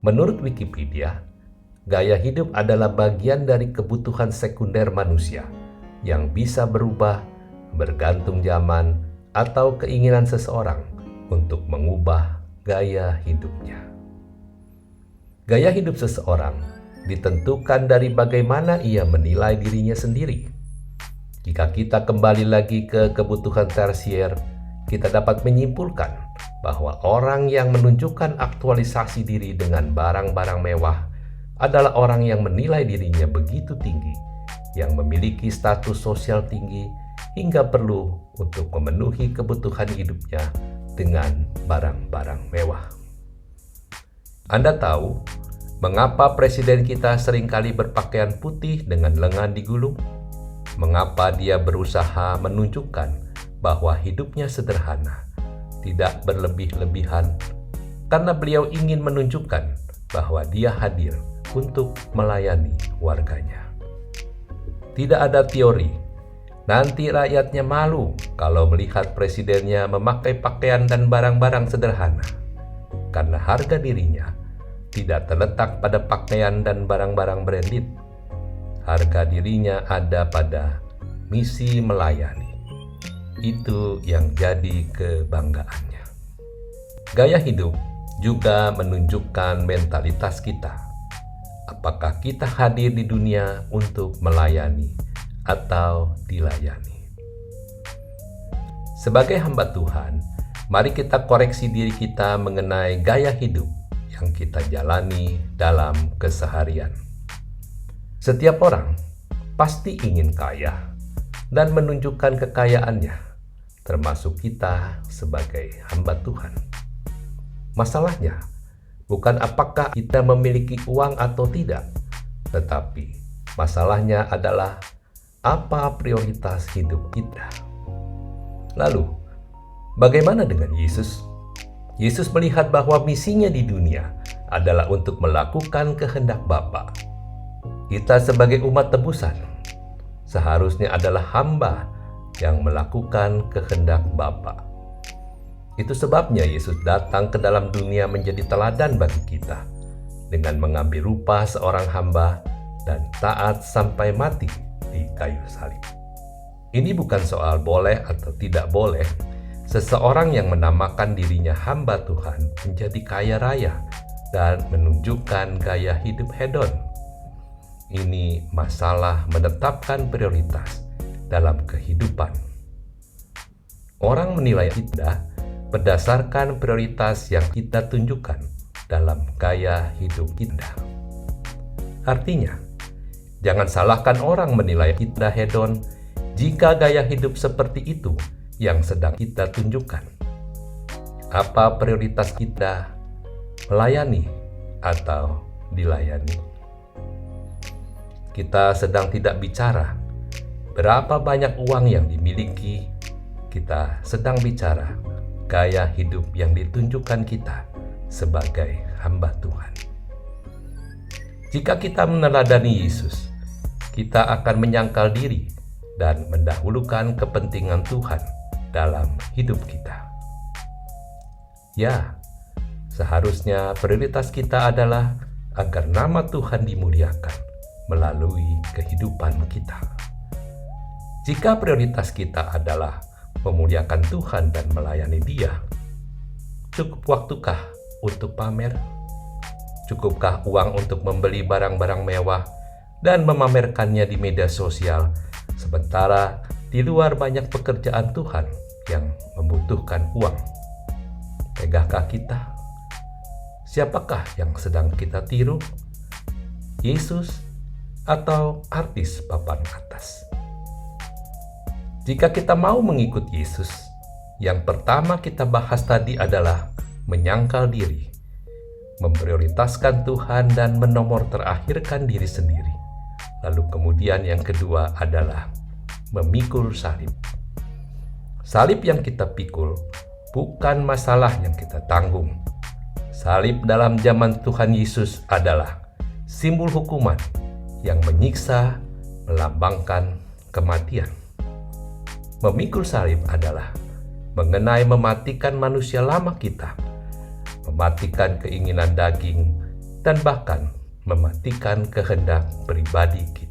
Menurut Wikipedia, gaya hidup adalah bagian dari kebutuhan sekunder manusia yang bisa berubah bergantung zaman atau keinginan seseorang untuk mengubah gaya hidupnya. Gaya hidup seseorang ditentukan dari bagaimana ia menilai dirinya sendiri. Jika kita kembali lagi ke kebutuhan tersier, kita dapat menyimpulkan bahwa orang yang menunjukkan aktualisasi diri dengan barang-barang mewah adalah orang yang menilai dirinya begitu tinggi, yang memiliki status sosial tinggi hingga perlu untuk memenuhi kebutuhan hidupnya dengan barang-barang mewah. Anda tahu mengapa presiden kita seringkali berpakaian putih dengan lengan digulung? Mengapa dia berusaha menunjukkan bahwa hidupnya sederhana, tidak berlebih-lebihan? Karena beliau ingin menunjukkan bahwa dia hadir untuk melayani warganya. Tidak ada teori, nanti rakyatnya malu kalau melihat presidennya memakai pakaian dan barang-barang sederhana, karena harga dirinya tidak terletak pada pakaian dan barang-barang branded. Harga dirinya ada pada misi melayani. Itu yang jadi kebanggaannya. Gaya hidup juga menunjukkan mentalitas kita. Apakah kita hadir di dunia untuk melayani atau dilayani? Sebagai hamba Tuhan, mari kita koreksi diri kita mengenai gaya hidup yang kita jalani dalam keseharian. Setiap orang pasti ingin kaya dan menunjukkan kekayaannya, termasuk kita sebagai hamba Tuhan. Masalahnya bukan apakah kita memiliki uang atau tidak, tetapi masalahnya adalah apa prioritas hidup kita. Lalu, bagaimana dengan Yesus? Yesus melihat bahwa misinya di dunia adalah untuk melakukan kehendak Bapa. Kita sebagai umat tebusan seharusnya adalah hamba yang melakukan kehendak Bapa. Itu sebabnya Yesus datang ke dalam dunia menjadi teladan bagi kita dengan mengambil rupa seorang hamba dan taat sampai mati di kayu salib. Ini bukan soal boleh atau tidak boleh seseorang yang menamakan dirinya hamba Tuhan menjadi kaya raya dan menunjukkan gaya hidup hedon. Ini masalah menetapkan prioritas dalam kehidupan. Orang menilai kita berdasarkan prioritas yang kita tunjukkan dalam gaya hidup kita. Artinya, jangan salahkan orang menilai kita hedon jika gaya hidup seperti itu yang sedang kita tunjukkan. Apa prioritas kita, melayani atau dilayani? Kita sedang tidak bicara berapa banyak uang yang dimiliki, kita sedang bicara gaya hidup yang ditunjukkan kita sebagai hamba Tuhan. Jika kita meneladani Yesus, kita akan menyangkal diri dan mendahulukan kepentingan Tuhan dalam hidup kita. Ya, seharusnya prioritas kita adalah agar nama Tuhan dimuliakan melalui kehidupan kita. Jika prioritas kita adalah memuliakan Tuhan dan melayani Dia, cukup waktukah untuk pamer? Cukupkah uang untuk membeli barang-barang mewah dan memamerkannya di media sosial, sementara di luar banyak pekerjaan Tuhan yang membutuhkan uang? Tegakah kita? Siapakah yang sedang kita tiru? Yesus atau artis papan atas? Jika kita mau mengikut Yesus, yang pertama kita bahas tadi adalah menyangkal diri, memprioritaskan Tuhan dan menomor terakhirkan diri sendiri. Lalu kemudian yang kedua adalah memikul salib. Salib yang kita pikul bukan masalah yang kita tanggung. Salib dalam zaman Tuhan Yesus adalah simbol hukuman yang menyiksa, melambangkan kematian. Memikul salib adalah mematikan manusia lama kita, mematikan keinginan daging, dan bahkan mematikan kehendak pribadi kita.